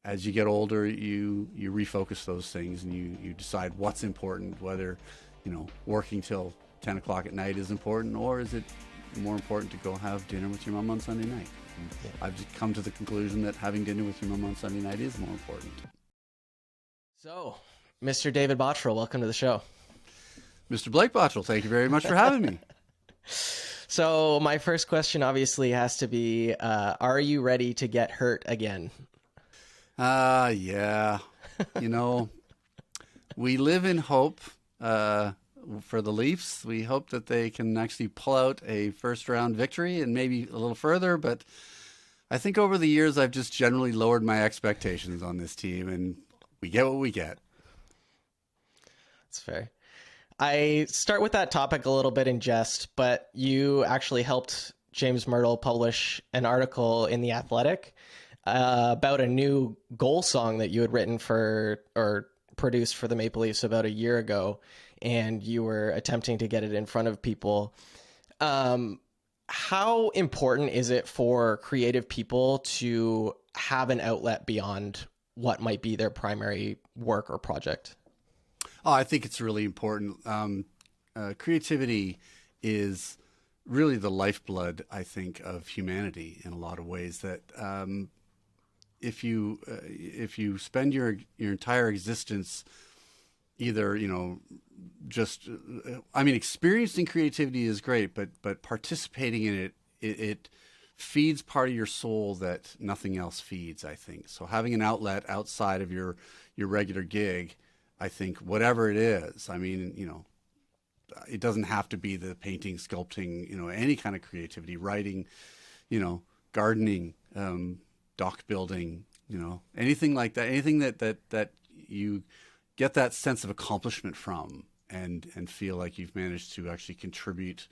as you get older, you refocus those things and you decide what's important, whether, working till 10 o'clock at night is important, or is it more important to go have dinner with your mom on Sunday night? And I've just come to the conclusion that having dinner with your mom on Sunday night is more important. So, Mr. David Bottrill, welcome to the show. Mr. Blake Bottrill, thank you very much for having me. So my first question obviously has to be, are you ready to get hurt again? Yeah. We live in hope for the Leafs. We hope that they can actually pull out a first round victory and maybe a little further. But I think over the years, I've just generally lowered my expectations on this team, and we get what we get. That's fair. I start with that topic a little bit in jest, but you actually helped James Myrtle publish an article in The Athletic about a new goal song that you had written for or produced for the Maple Leafs about a year ago, and you were attempting to get it in front of people. How important is it for creative people to have an outlet beyond what might be their primary work or project? Oh, I think it's really important. Creativity is really the lifeblood, I think, of humanity in a lot of ways. That if you spend your entire existence either experiencing creativity is great, but participating in it feeds part of your soul that nothing else feeds, I think. So having an outlet outside of your regular gig, I think, whatever it is, it doesn't have to be the painting, sculpting, any kind of creativity, writing, gardening, dock building, anything like that, anything that you get that sense of accomplishment from and feel like you've managed to actually contribute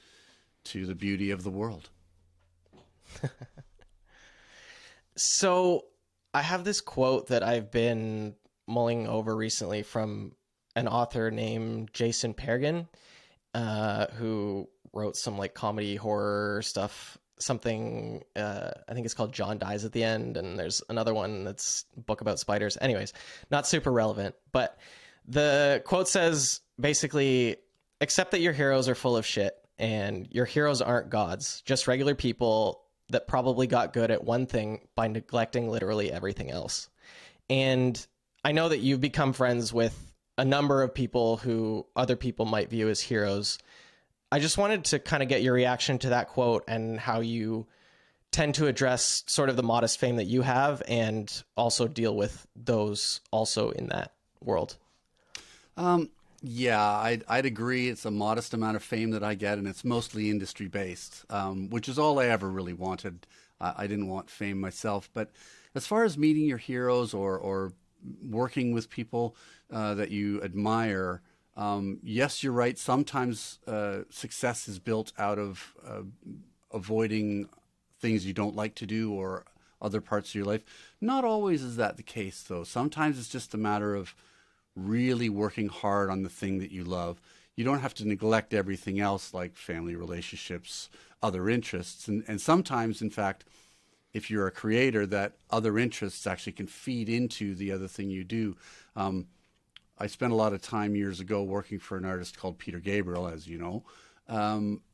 to the beauty of the world. So I have this quote that I've been mulling over recently from an author named Jason Pergin, who wrote some like comedy horror stuff, something, I think it's called John Dies at the End. And there's another one that's a book about spiders. Anyways, not super relevant, but the quote says basically, accept that your heroes are full of shit and your heroes aren't gods, just regular people that probably got good at one thing by neglecting literally everything else. And I know that you've become friends with a number of people who other people might view as heroes. I just wanted to kind of get your reaction to that quote and how you tend to address sort of the modest fame that you have and also deal with those also in that world. Yeah, I'd agree. It's a modest amount of fame that I get, and it's mostly industry based, which is all I ever really wanted. I didn't want fame myself, but as far as meeting your heroes or working with people that you admire, yes, you're right. Sometimes success is built out of avoiding things you don't like to do or other parts of your life. Not always is that the case, though. Sometimes it's just a matter of really working hard on the thing that you love. You don't have to neglect everything else like family relationships, other interests. And sometimes, in fact, if you're a creator, that other interests actually can feed into the other thing you do. I spent a lot of time years ago working for an artist called Peter Gabriel, as you know,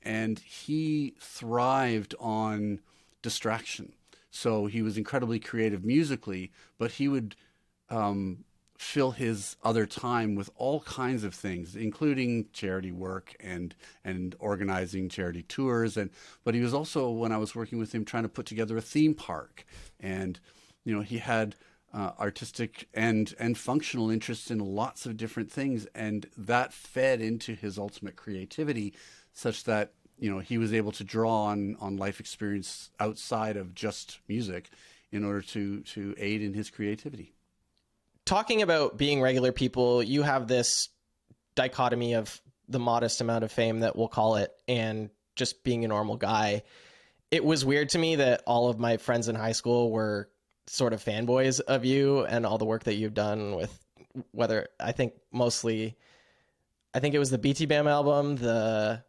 and he thrived on distraction. So he was incredibly creative musically, but he would fill his other time with all kinds of things, including charity work and organizing charity tours. But he was also, when I was working with him, trying to put together a theme park. And, he had artistic and functional interests in lots of different things. And that fed into his ultimate creativity such that, he was able to draw on life experience outside of just music in order to aid in his creativity. Talking about being regular people, you have this dichotomy of the modest amount of fame that we'll call it and just being a normal guy. It was weird to me that all of my friends in high school were sort of fanboys of you and all the work that you've done with I think it was the BT Bam album, the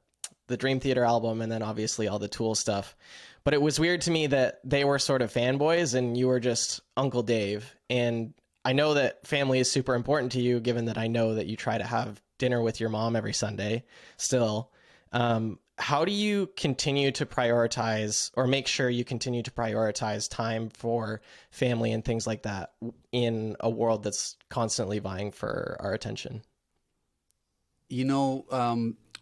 Dream Theater album, and then obviously all the Tool stuff. But it was weird to me that they were sort of fanboys and you were just Uncle Dave. And I know that family is super important to you, given that I know that you try to have dinner with your mom every Sunday still. How do you continue to prioritize, or make sure you continue to prioritize time for family and things like that in a world that's constantly vying for our attention?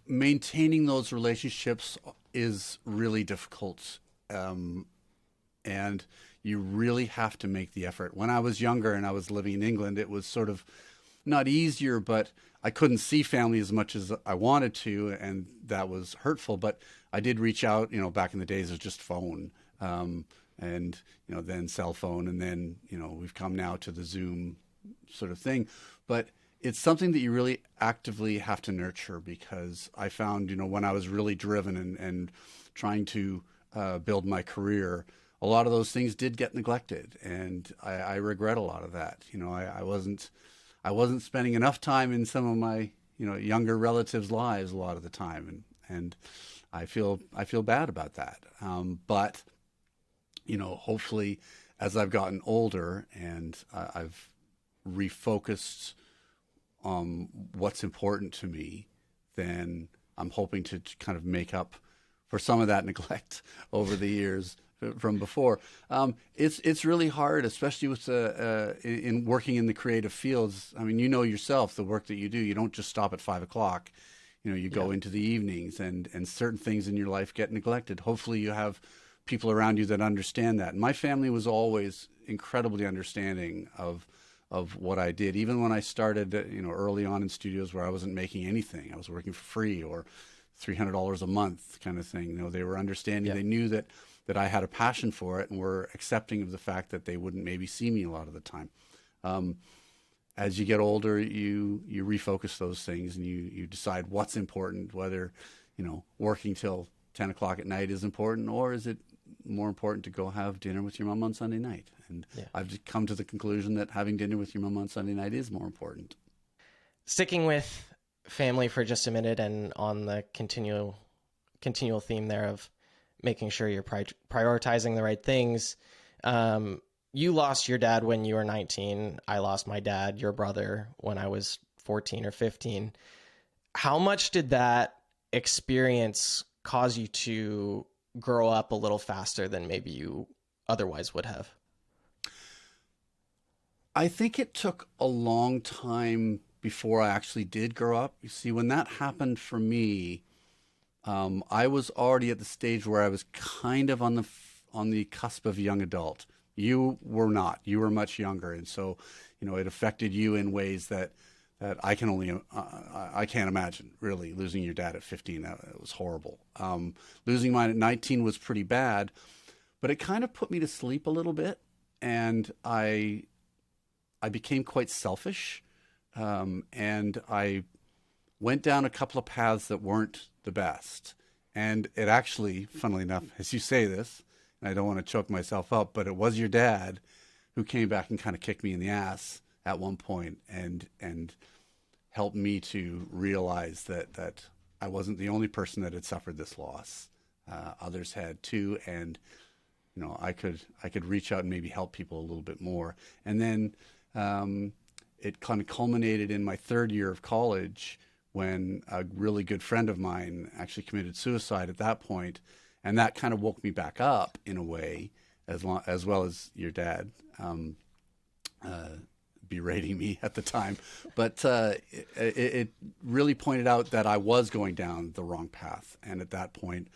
Maintaining those relationships is really difficult. And you really have to make the effort. When I was younger and I was living in England, it was sort of not easier, but I couldn't see family as much as I wanted to, and that was hurtful. But I did reach out, back in the days it was just phone, and, then cell phone, and then, we've come now to the Zoom sort of thing. But it's something that you really actively have to nurture, because I found, when I was really driven and trying to build my career, a lot of those things did get neglected, and I regret a lot of that. I wasn't spending enough time in some of my younger relatives' lives a lot of the time, and I feel bad about that. But hopefully, as I've gotten older and I've refocused what's important to me, then I'm hoping to kind of make up for some of that neglect over the years from before. It's really hard, especially with in working in the creative fields. I mean, yourself, the work that you do, you don't just stop at 5 o'clock. You go into the evenings, and certain things in your life get neglected. Hopefully you have people around you that understand that. And my family was always incredibly understanding of what I did. Even when I started, early on in studios where I wasn't making anything, I was working for free or $300 a month kind of thing. They were understanding. Yeah. They knew that I had a passion for it, and were accepting of the fact that they wouldn't maybe see me a lot of the time. As you get older, you refocus those things, and you decide what's important, whether, working till 10 o'clock at night is important, or is it more important to go have dinner with your mom on Sunday night? And I've come to the conclusion that having dinner with your mom on Sunday night is more important. Sticking with family for just a minute, and on the continual theme there of making sure you're prioritizing the right things. You lost your dad when you were 19. I lost my dad, your brother, when I was 14 or 15. How much did that experience cause you to grow up a little faster than maybe you otherwise would have? I think it took a long time before I actually did grow up. You see, when that happened for me, I was already at the stage where I was kind of on the cusp of young adult. You were not. You were much younger, and so it affected you in ways that I can only I can't imagine. Really, losing your dad at 15, it was horrible. Losing mine at 19 was pretty bad, but it kind of put me to sleep a little bit, and I became quite selfish, and I went down a couple of paths that weren't the best. And it actually, funnily enough, as you say this, and I don't want to choke myself up, but it was your dad who came back and kind of kicked me in the ass at one point, and helped me to realize that I wasn't the only person that had suffered this loss. Others had too, and I could reach out and maybe help people a little bit more. And then it kind of culminated in my third year of college, when a really good friend of mine actually committed suicide at that point, and that kind of woke me back up in a way, as well as your dad berating me at the time. But it really pointed out that I was going down the wrong path, and at that point,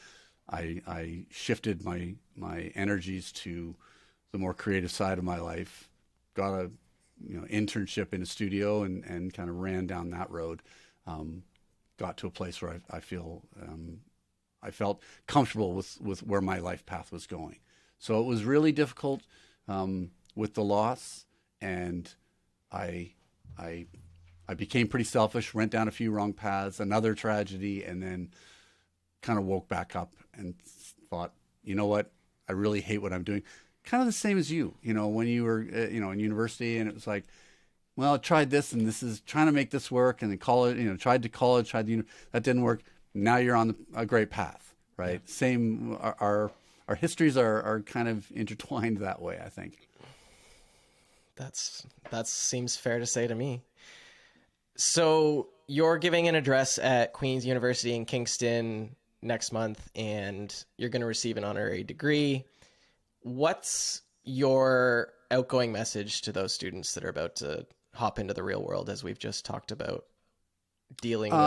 I shifted my energies to the more creative side of my life, got a internship in a studio, and kind of ran down that road. Got to a place where I felt comfortable with where my life path was going. So it was really difficult with the loss, and I became pretty selfish, went down a few wrong paths, another tragedy, and then kind of woke back up and thought, you know what, I really hate what I'm doing. Kind of the same as you, when you were in university, and it was like, well, I tried this, and this is trying to make this work, and then tried that didn't work. Now you're on a great path, right? Yeah. Same, our our histories are kind of intertwined that way, I think. That seems fair to say to me. So you're giving an address at Queen's University in Kingston next month, and you're going to receive an honorary degree. What's your outgoing message to those students that are about to hop into the real world, as we've just talked about dealing with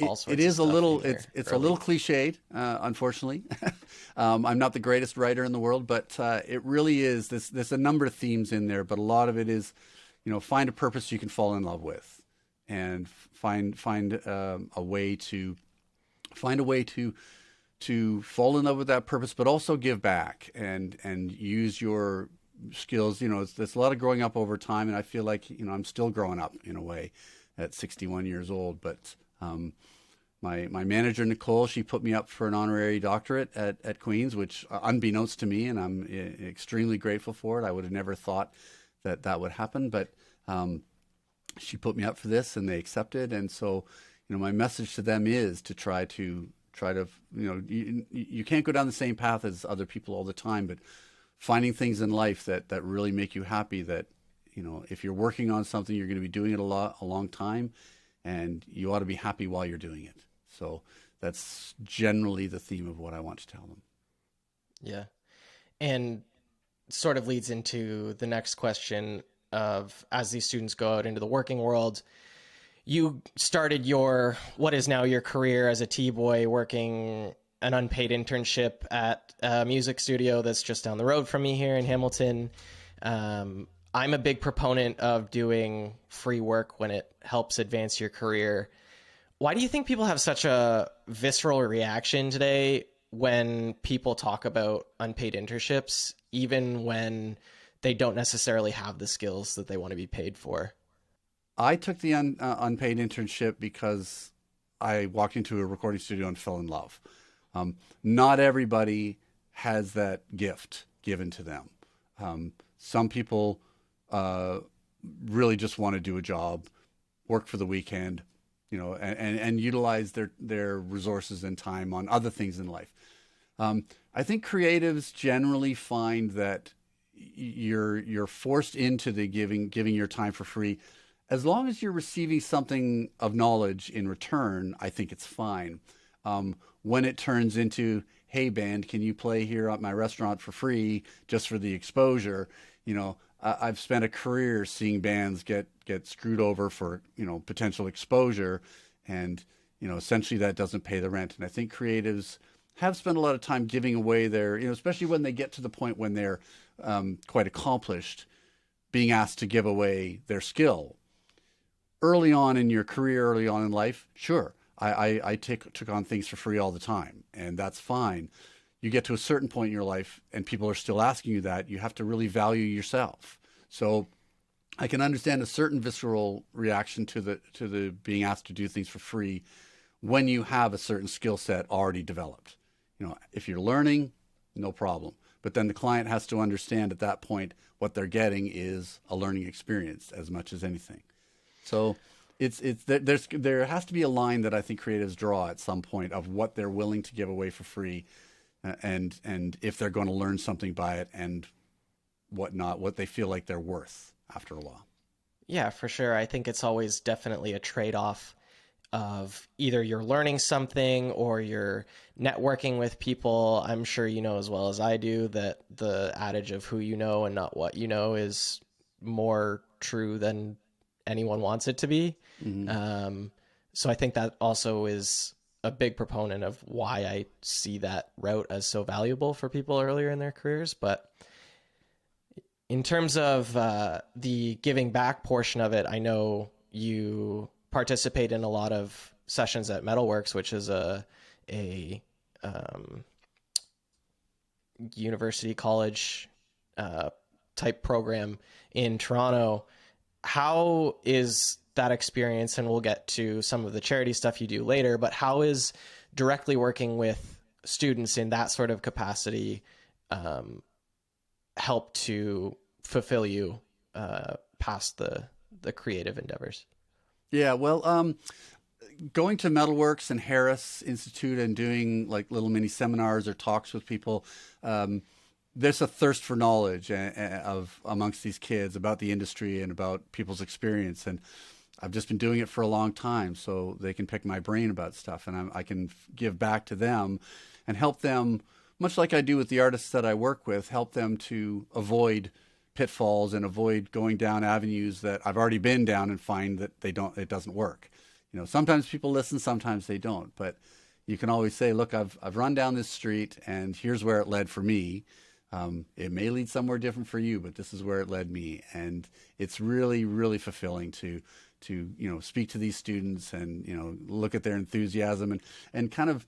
all sorts it is of a stuff little it's a little cliched, unfortunately. I'm not the greatest writer in the world, but it really is. There's a number of themes in there, but a lot of it is, find a purpose you can fall in love with, and find a way to fall in love with that purpose, but also give back and use your skills. There's a lot of growing up over time, and I feel like I'm still growing up in a way at 61 years old. But my manager Nicole, she put me up for an honorary doctorate at Queen's, which unbeknownst to me, and I'm extremely grateful for it. I would have never thought that would happen, but she put me up for this, and they accepted. And so, my message to them is to try to you can't go down the same path as other people all the time, but finding things in life that really make you happy, that if you're working on something, you're going to be doing it a long time, and you ought to be happy while you're doing it. So that's generally the theme of what I want to tell them. Yeah. And sort of leads into the next question of, as these students go out into the working world, you started what is now your career as a T-boy, working an unpaid internship at a music studio that's just down the road from me here in Hamilton. I'm a big proponent of doing free work when it helps advance your career. Why do you think people have such a visceral reaction today when people talk about unpaid internships, even when they don't necessarily have the skills that they want to be paid for? I took the unpaid internship because I walked into a recording studio and fell in love. Not everybody has that gift given to them. Some people really just want to do a job, work for the weekend, and utilize their resources and time on other things in life. I think creatives generally find that you're forced into the giving your time for free. As long as you're receiving something of knowledge in return, I think it's fine. When it turns into, hey, band, can you play here at my restaurant for free just for the exposure? I've spent a career seeing bands get screwed over for, potential exposure, and, essentially that doesn't pay the rent. And I think creatives have spent a lot of time giving away their, especially when they get to the point when they're quite accomplished, being asked to give away their skill. Early on in your career, early on in life, sure, I took on things for free all the time, and that's fine. You get to a certain point in your life and people are still asking you that, you have to really value yourself. So I can understand a certain visceral reaction to the being asked to do things for free when you have a certain skill set already developed. If you're learning, no problem. But then the client has to understand at that point what they're getting is a learning experience as much as anything. So there has to be a line that I think creatives draw at some point of what they're willing to give away for free, and if they're going to learn something by it, and what they feel like they're worth after a while. Yeah, for sure. I think it's always definitely a trade-off of either you're learning something or you're networking with people. I'm sure you know as well as I do that the adage of who you know and not what you know is more true than anyone wants it to be. Mm-hmm. So I think that also is a big proponent of why I see that route as so valuable for people earlier in their careers. But in terms of the giving back portion of it, I know you participate in a lot of sessions at Metalworks, which is a university college type program in Toronto. How is that experience? And we'll get to some of the charity stuff you do later, but how is directly working with students in that sort of capacity help to fulfill you past the creative endeavors? Yeah, well, going to Metalworks and Harris Institute and doing like little mini seminars or talks with people, there's a thirst for knowledge of amongst these kids about the industry and about people's experience. And I've just been doing it for a long time, so they can pick my brain about stuff, and I can give back to them and help them, much like I do with the artists that I work with, help them to avoid pitfalls and avoid going down avenues that I've already been down and find that it doesn't work. You know, sometimes people listen, sometimes they don't, but you can always say, look, I've run down this street and here's where it led for me. It may lead somewhere different for you, but this is where it led me. And it's really, really fulfilling to speak to these students and, look at their enthusiasm and kind of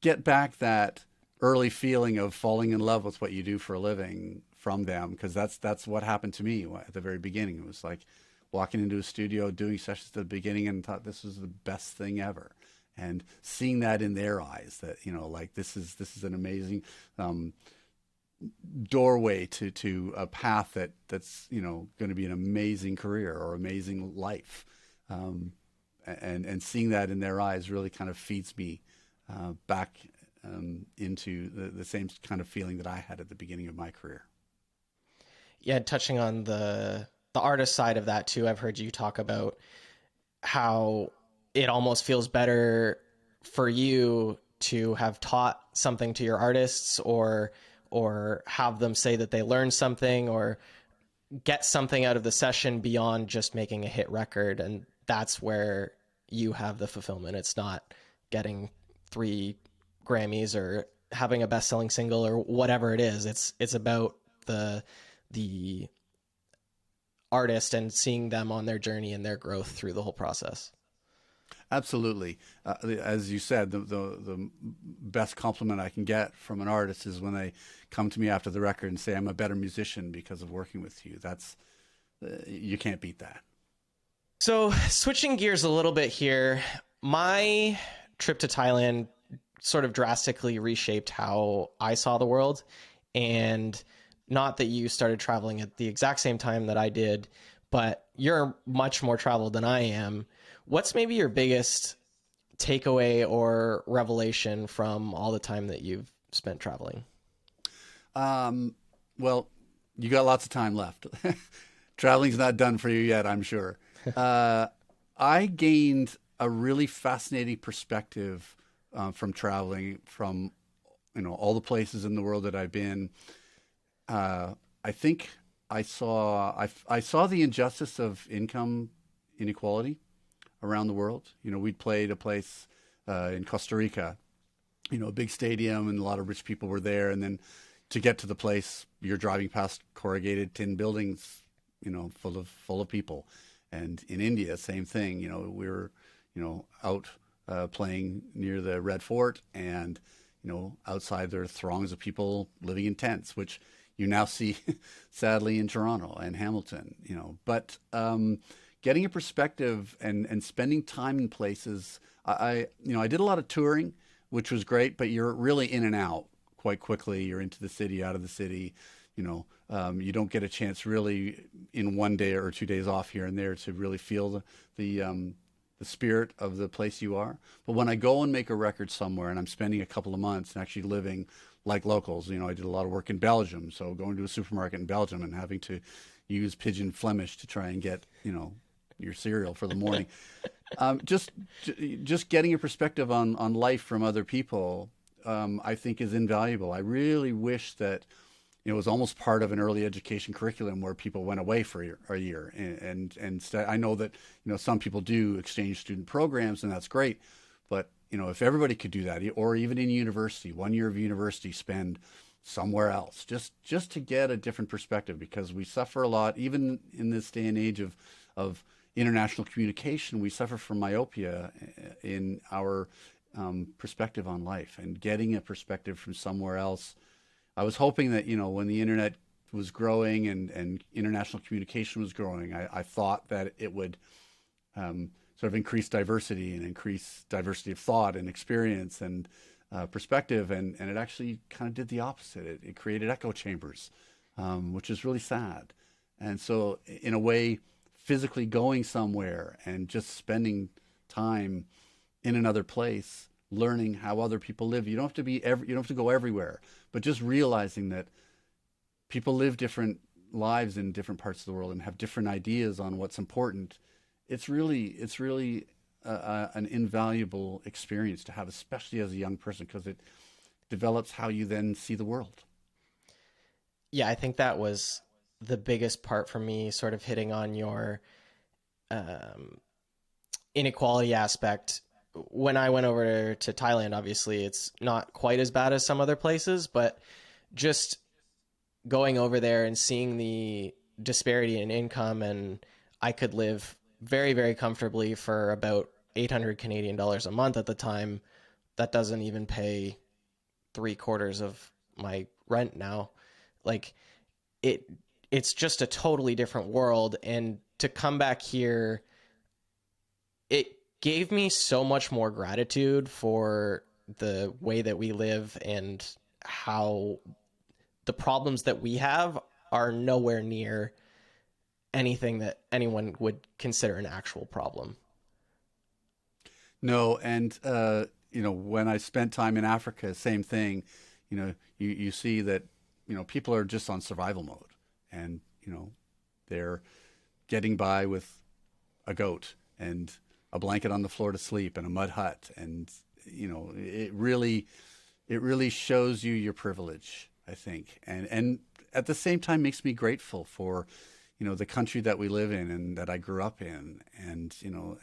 get back that early feeling of falling in love with what you do for a living from them. Because that's what happened to me at the very beginning. It was like walking into a studio, doing sessions at the beginning, and thought this was the best thing ever. And seeing that in their eyes, that, like this is an amazing doorway to a path that's going to be an amazing career or amazing life, and seeing that in their eyes really kind of feeds me back into the same kind of feeling that I had at the beginning of my career. Yeah, touching on the artist side of that too, I've heard you talk about how it almost feels better for you to have taught something to your artists or have them say that they learned something or get something out of the session beyond just making a hit record. And that's where you have the fulfillment. It's not getting 3 Grammys or having a best-selling single or whatever it is. It's about the artist and seeing them on their journey and their growth through the whole process. Absolutely. As you said, the best compliment I can get from an artist is when they come to me after the record and say, I'm a better musician because of working with you. That's, you can't beat that. So switching gears a little bit here, my trip to Thailand sort of drastically reshaped how I saw the world. And not that you started traveling at the exact same time that I did, but you're much more traveled than I am. What's maybe your biggest takeaway or revelation from all the time that you've spent traveling? Well, you got lots of time left. Traveling's not done for you yet, I'm sure. I gained a really fascinating perspective from traveling, from all the places in the world that I've been. I think I saw the injustice of income inequality around the world. We'd played a place in Costa Rica, a big stadium, and a lot of rich people were there. And then to get to the place, you're driving past corrugated tin buildings, full of people. And in India, same thing. We were, out playing near the Red Fort, and outside there are throngs of people living in tents, which you now see, sadly, in Toronto and Hamilton. But getting a perspective and spending time in places. I did a lot of touring, which was great, but you're really in and out quite quickly. You're into the city, out of the city. You don't get a chance really in 1 day or 2 days off here and there to really feel the spirit of the place you are. But when I go and make a record somewhere and I'm spending a couple of months and actually living like locals, I did a lot of work in Belgium. So going to a supermarket in Belgium and having to use Pidgin Flemish to try and get, your cereal for the morning. Just getting a perspective on life from other people, I think is invaluable. I really wish that it was almost part of an early education curriculum where people went away for a year. And I know that, some people do exchange student programs, and that's great. But, if everybody could do that, or even in university, 1 year of university, spend somewhere else, just to get a different perspective, because we suffer a lot, even in this day and age of international communication. We suffer from myopia in our perspective on life, and getting a perspective from somewhere else. I was hoping that, when the internet was growing and international communication was growing, I thought that it would sort of increase diversity and increase diversity of thought and experience and perspective. And it actually kind of did the opposite. It created echo chambers, which is really sad. And so in a way, physically going somewhere and just spending time in another place, learning how other people live. You don't have to you don't have to go everywhere, but just realizing that people live different lives in different parts of the world and have different ideas on what's important. It's really an invaluable experience to have, especially as a young person, because it develops how you then see the world. Yeah, I think that was the biggest part for me, sort of hitting on your um, inequality aspect. When I went over to Thailand, obviously it's not quite as bad as some other places, but just going over there and seeing the disparity in income, and I could live very, very comfortably for about 800 Canadian dollars a month at the time. That doesn't even pay three-quarters of my rent now. Like it it's just a totally different world, and to come back here, it gave me so much more gratitude for the way that we live and how the problems that we have are nowhere near anything that anyone would consider an actual problem. No, and when I spent time in Africa, same thing. You see that people are just on survival mode, and they're getting by with a goat and a blanket on the floor to sleep and a mud hut, and it really shows you your privilege, I think, and at the same time makes me grateful for the country that we live in and that I grew up in, and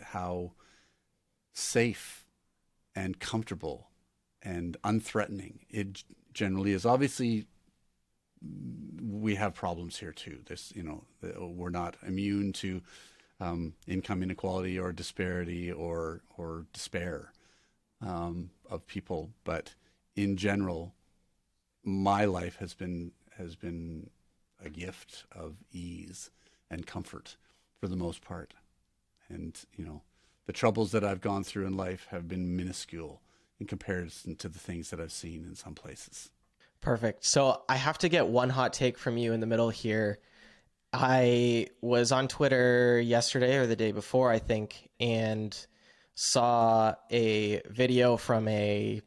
how safe and comfortable and unthreatening it generally is. Obviously, we have problems here too. We're not immune to income inequality or disparity or despair of people, but in general, my life has been a gift of ease and comfort for the most part, and the troubles that I've gone through in life have been minuscule in comparison to the things that I've seen in some places. Perfect. So I have to get one hot take from you in the middle here. I was on Twitter yesterday or the day before, I think, and saw a video from a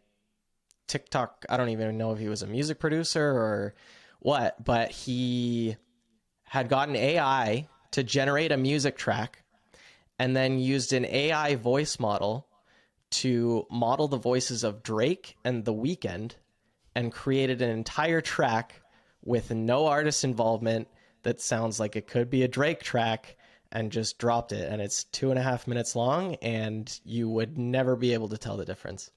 TikTok. I don't even know if he was a music producer or what, but he had gotten AI to generate a music track and then used an AI voice model to model the voices of Drake and The Weeknd and created an entire track with no artist involvement that sounds like it could be a Drake track, and just dropped it. And it's 2.5 minutes long, and you would never be able to tell the difference.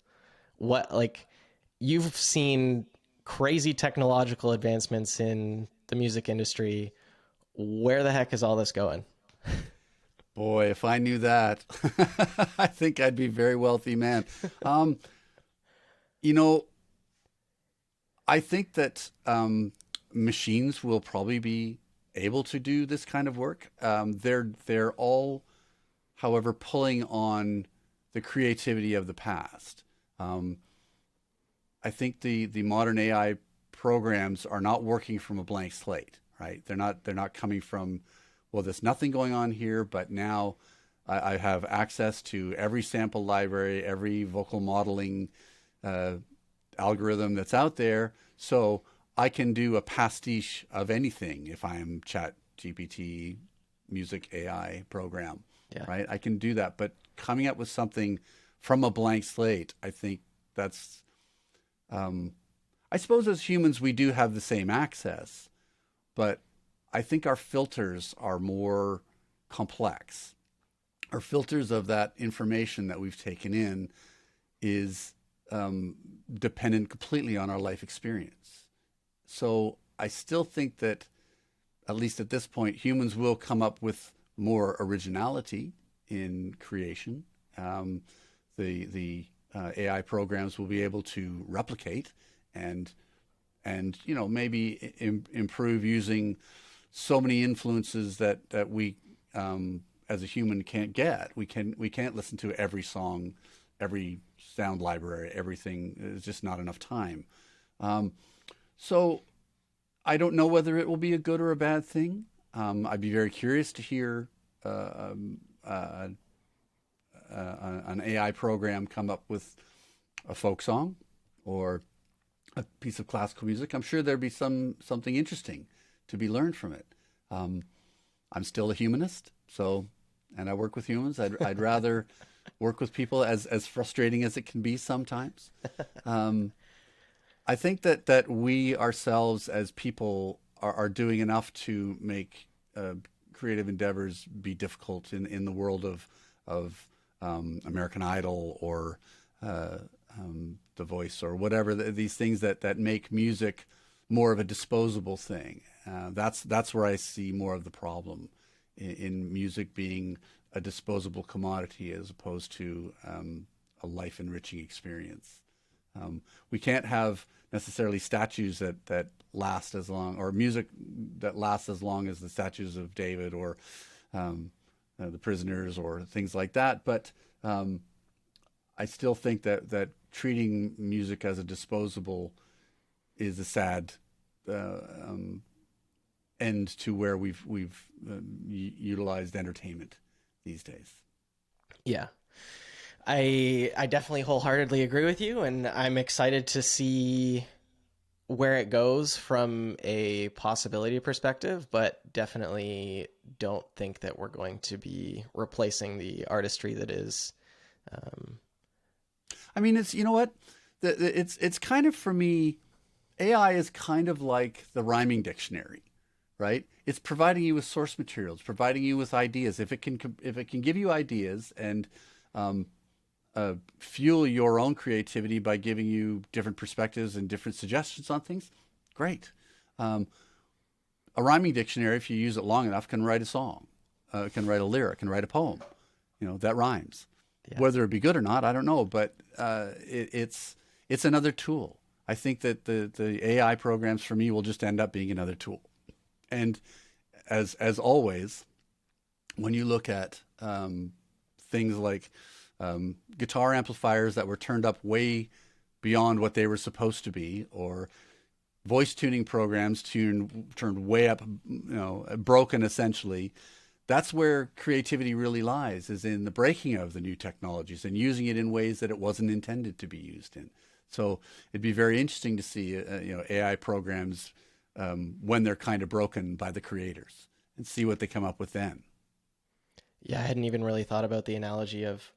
You've seen crazy technological advancements in the music industry. Where the heck is all this going? Boy, if I knew that, I think I'd be a very wealthy man. You know, I think that machines will probably be able to do this kind of work. They're all, however, pulling on the creativity of the past. I think the modern AI programs are not working from a blank slate, right? They're not coming from, well, there's nothing going on here, but now I have access to every sample library, every vocal modeling algorithm that's out there, so I can do a pastiche of anything if I'm Chat GPT music AI program, Yeah. right? I can do that, but coming up with something from a blank slate, I think that's, I suppose as humans we do have the same access, but I think our filters are more complex. Our filters of that information that we've taken in is dependent completely on our life experience. So I still think that, at least at this point, humans will come up with more originality in creation. The AI programs will be able to replicate and maybe improve using so many influences that we as a human can't get. We can't listen to every song, every sound library, everything. There's just not enough time. So I don't know whether it will be a good or a bad thing. I'd be very curious to hear an an AI program come up with a folk song or a piece of classical music, I'm sure there'd be something interesting to be learned from it. I'm still a humanist, and I work with humans. I'd rather work with people, as frustrating as it can be sometimes. I think that we ourselves as people are doing enough to make creative endeavors be difficult in the world of American Idol or The Voice or whatever, these things that make music more of a disposable thing. That's where I see more of the problem in music being a disposable commodity as opposed to a life-enriching experience. We can't have necessarily statues that last as long, or music that lasts as long as the statues of David or the prisoners or things like that. But I still think that treating music as a disposable is a sad end to where we've utilized entertainment these days. Yeah. I definitely wholeheartedly agree with you, and I'm excited to see where it goes from a possibility perspective, but definitely don't think that we're going to be replacing the artistry that is. I mean, it's, you know what? It's kind of, for me, AI is kind of like the rhyming dictionary, right? It's providing you with source materials, providing you with ideas. If it can give you ideas and fuel your own creativity by giving you different perspectives and different suggestions on things, great. A rhyming dictionary, if you use it long enough, can write a song, can write a lyric, can write a poem, that rhymes. Yeah. Whether it be good or not, I don't know, but it's another tool. I think that the AI programs for me will just end up being another tool. And as always, when you look at things like guitar amplifiers that were turned up way beyond what they were supposed to be, or voice tuning programs turned way up, broken essentially, that's where creativity really lies, is in the breaking of the new technologies and using it in ways that it wasn't intended to be used in. So it'd be very interesting to see, AI programs when they're kind of broken by the creators, and see what they come up with then. Yeah, I hadn't even really thought about the analogy of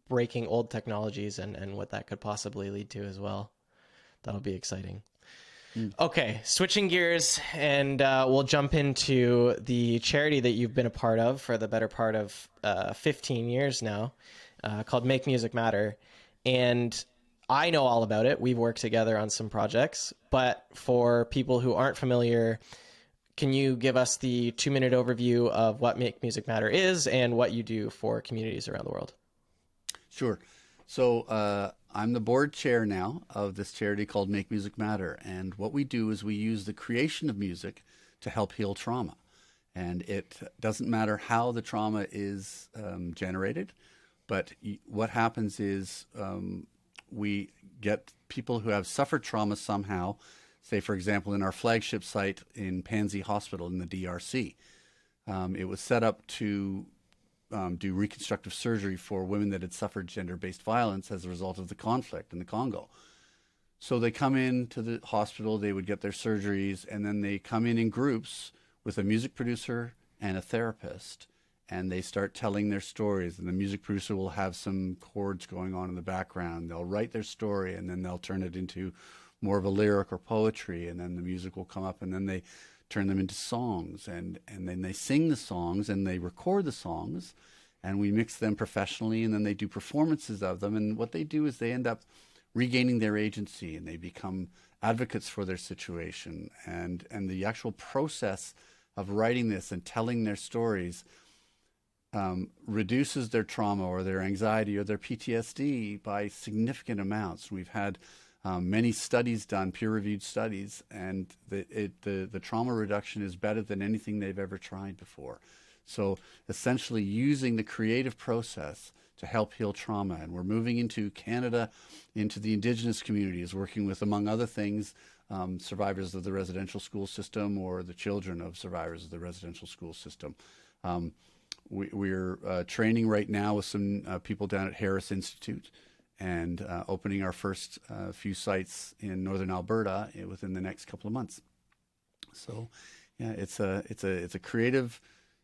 breaking old technologies and what that could possibly lead to as well. That'll be exciting. Okay, switching gears, and we'll jump into the charity that you've been a part of for the better part of 15 years now, called Make Music Matter. And I know all about it. We've worked together on some projects, but for people who aren't familiar, can you give us the 2-minute overview of what Make Music Matter is and what you do for communities around the world? Sure. So I'm the board chair now of this charity called Make Music Matter. And what we do is we use the creation of music to help heal trauma. And it doesn't matter how the trauma is generated, but what happens is we get people who have suffered trauma somehow. Say, for example, in our flagship site in Pansy Hospital in the DRC. It was set up to do reconstructive surgery for women that had suffered gender-based violence as a result of the conflict in the Congo. So they come into the hospital, they would get their surgeries, and then they come in groups with a music producer and a therapist, and they start telling their stories. And the music producer will have some chords going on in the background. They'll write their story, and then they'll turn it into more of a lyric or poetry, and then the music will come up, and then they turn them into songs, and then they sing the songs, and they record the songs, and we mix them professionally, and then they do performances of them. And what they do is they end up regaining their agency, and they become advocates for their situation. And the actual process of writing this and telling their stories reduces their trauma or their anxiety or their PTSD by significant amounts. We've had many studies done, peer-reviewed studies, and the trauma reduction is better than anything they've ever tried before. So essentially using the creative process to help heal trauma. And we're moving into Canada, into the Indigenous communities, working with, among other things, survivors of the residential school system or the children of survivors of the residential school system. we're training right now with some people down at Harris Institute, and opening our first few sites in northern Alberta within the next couple of months. So, yeah, it's a creative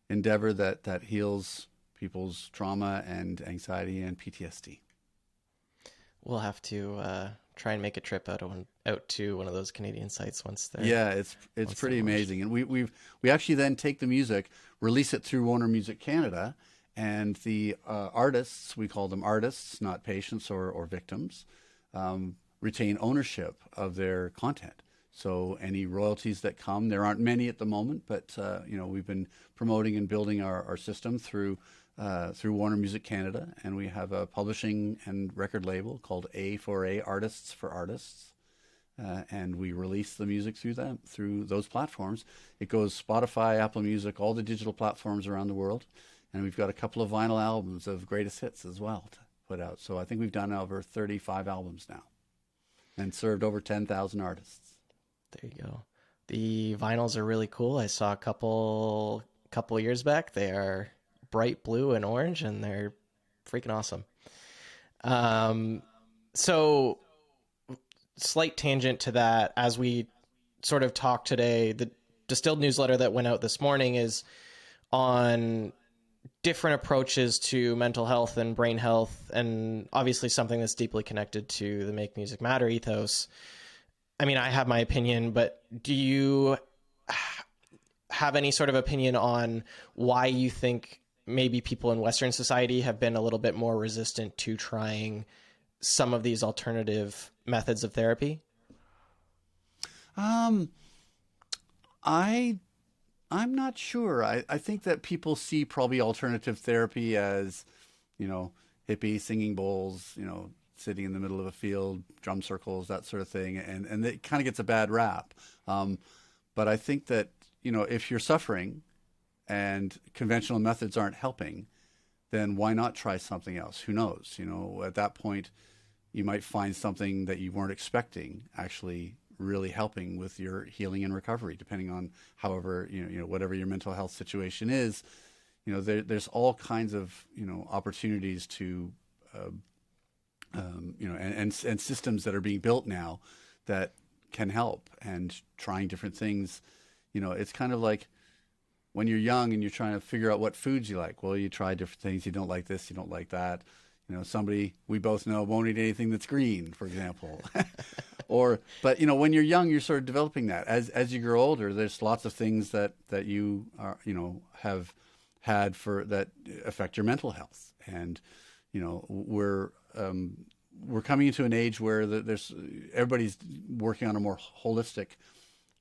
endeavor that heals people's trauma and anxiety and PTSD. We'll have to try and make a trip out to one of those Canadian sites once they're. Yeah, it's pretty amazing, and we actually then take the music, release it through Warner Music Canada, and the artists, we call them artists, not patients or victims, retain ownership of their content. So any royalties that come, there aren't many at the moment, but we've been promoting and building our system through Warner Music Canada, and we have a publishing and record label called A4A, Artists for Artists, and we release the music through those platforms. It goes Spotify, Apple Music, all the digital platforms around the world, and we've got a couple of vinyl albums of greatest hits as well to put out. So I think we've done over 35 albums now, and served over 10,000 artists. There you go. The vinyls are really cool. I saw a couple years back. They are bright blue and orange, and they're freaking awesome. So slight tangent to that, as we sort of talked today, the Distilled newsletter that went out this morning is on different approaches to mental health and brain health, and obviously something that's deeply connected to the Make Music Matter ethos. I mean, I have my opinion, but do you have any sort of opinion on why you think maybe people in Western society have been a little bit more resistant to trying some of these alternative methods of therapy? I'm not sure. I think that people see probably alternative therapy as, hippie singing bowls, sitting in the middle of a field, drum circles, that sort of thing. And it kind of gets a bad rap. But I think that, if you're suffering and conventional methods aren't helping, then why not try something else? Who knows? At that point, you might find something that you weren't expecting actually really helping with your healing and recovery, depending on however, whatever your mental health situation is. There's all kinds of, opportunities to, and systems that are being built now that can help, and trying different things. It's kind of like when you're young and you're trying to figure out what foods you like. Well, you try different things. You don't like this, you don't like that. Somebody we both know won't eat anything that's green, for example. But when you're young, you're sort of developing that. As you grow older, there's lots of things that you are, have had that affect your mental health. And, we're coming into an age where everybody's working on a more holistic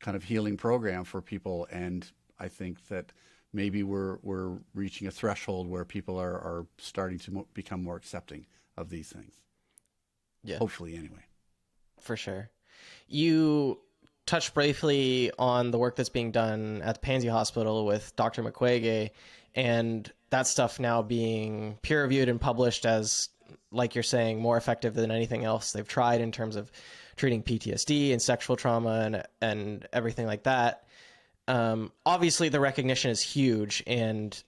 kind of healing program for people. And I think that maybe we're reaching a threshold where people are starting to become more accepting of these things. Yeah. Hopefully, anyway. For sure. You touched briefly on the work that's being done at the Pansy Hospital with Dr. Mukwege, and that stuff now being peer-reviewed and published as, like you're saying, more effective than anything else they've tried in terms of treating PTSD and sexual trauma and everything like that. Obviously, the recognition is huge, and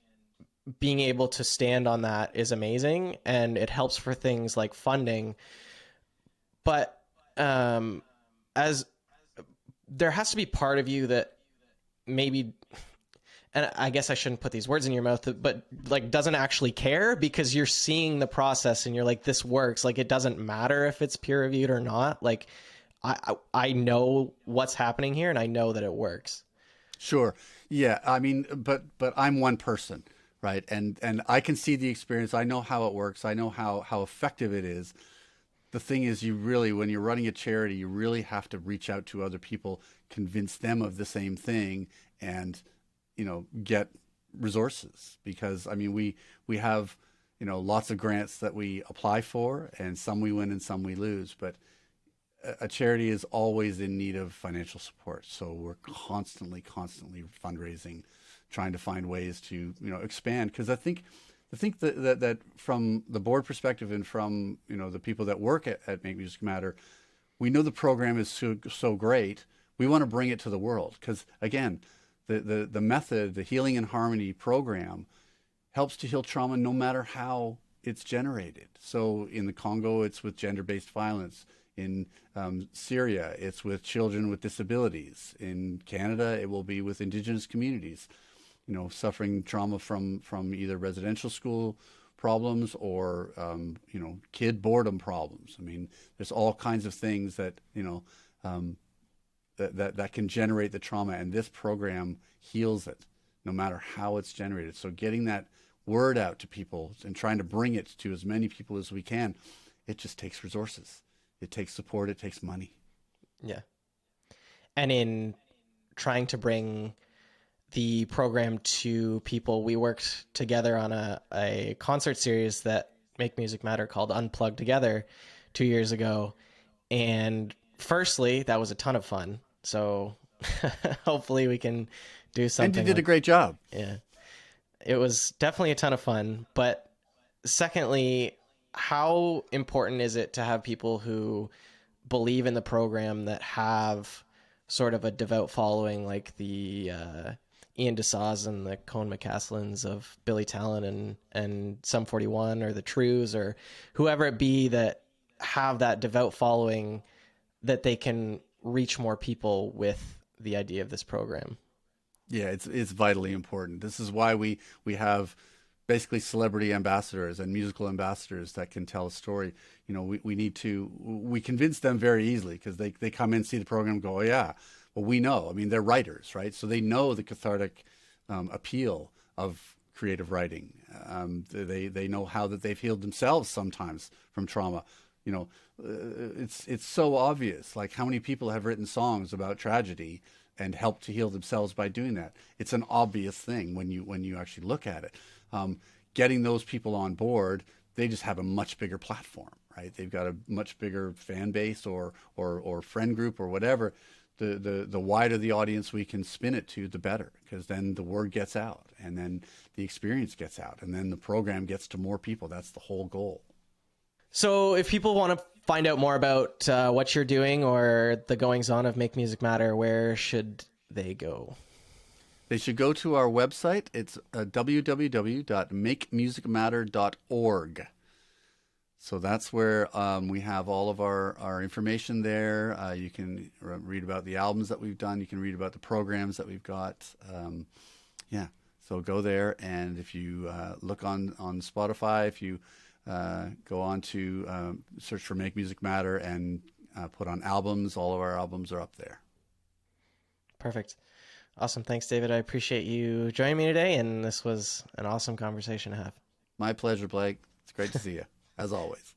being able to stand on that is amazing, and it helps for things like funding. But as there has to be part of you that maybe, and I guess I shouldn't put these words in your mouth, but like doesn't actually care, because you're seeing the process and you're like, this works. Like, it doesn't matter if it's peer reviewed or not. Like, I know what's happening here, and I know that it works. Sure. Yeah. I mean, but I'm one person, right? And I can see the experience. I know how it works. I know how effective it is. The thing is, when you're running a charity, you really have to reach out to other people, convince them of the same thing, and, get resources. Because, I mean, we have, lots of grants that we apply for, and some we win and some we lose. But a charity is always in need of financial support. So we're constantly fundraising, trying to find ways to, expand. Because I think that from the board perspective and from, the people that work at Make Music Matter, we know the program is so great. We want to bring it to the world. Because again, the method, the Healing and Harmony program, helps to heal trauma no matter how it's generated. So in the Congo, it's with gender-based violence. In Syria, it's with children with disabilities. In Canada, it will be with Indigenous communities, suffering trauma from either residential school problems or, kid boredom problems. I mean, there's all kinds of things that, that can generate the trauma, and this program heals it no matter how it's generated. So getting that word out to people and trying to bring it to as many people as we can, it just takes resources. It takes support. It takes money. Yeah. And in trying to bring the program to people, we worked together on a concert series that Make Music Matter called Unplugged Together 2 years ago. And firstly, that was a ton of fun. So hopefully we can do something. And you did a great job. Yeah. It was definitely a ton of fun. But secondly, how important is it to have people who believe in the program that have sort of a devout following, like the Ian DeSau's and the Cone McCaslins of Billy Talent and Sum 41 or the Trues or whoever it be, that have that devout following that they can reach more people with the idea of this program? Yeah, it's vitally important. This is why we have basically celebrity ambassadors and musical ambassadors that can tell a story. We convince them very easily because they come in, see the program, go, oh yeah, well, we know. I mean, they're writers, right? So they know the cathartic appeal of creative writing. They know how that they've healed themselves sometimes from trauma. It's so obvious, like how many people have written songs about tragedy and helped to heal themselves by doing that. It's an obvious thing when you actually look at it. Getting those people on board, they just have a much bigger platform, right? They've got a much bigger fan base or friend group or whatever. The wider the audience we can spin it to, the better, because then the word gets out and then the experience gets out and then the program gets to more people. That's the whole goal. So if people want to find out more about what you're doing or the goings on of Make Music Matter, where should they go? They should go to our website. It's www.makemusicmatter.org. So that's where we have all of our information there. You can read about the albums that we've done. You can read about the programs that we've got. So go there, and if you look on Spotify, if you go on to search for Make Music Matter and put on albums, all of our albums are up there. Perfect. Awesome. Thanks, David. I appreciate you joining me today, and this was an awesome conversation to have. My pleasure, Blake. It's great to see you, as always.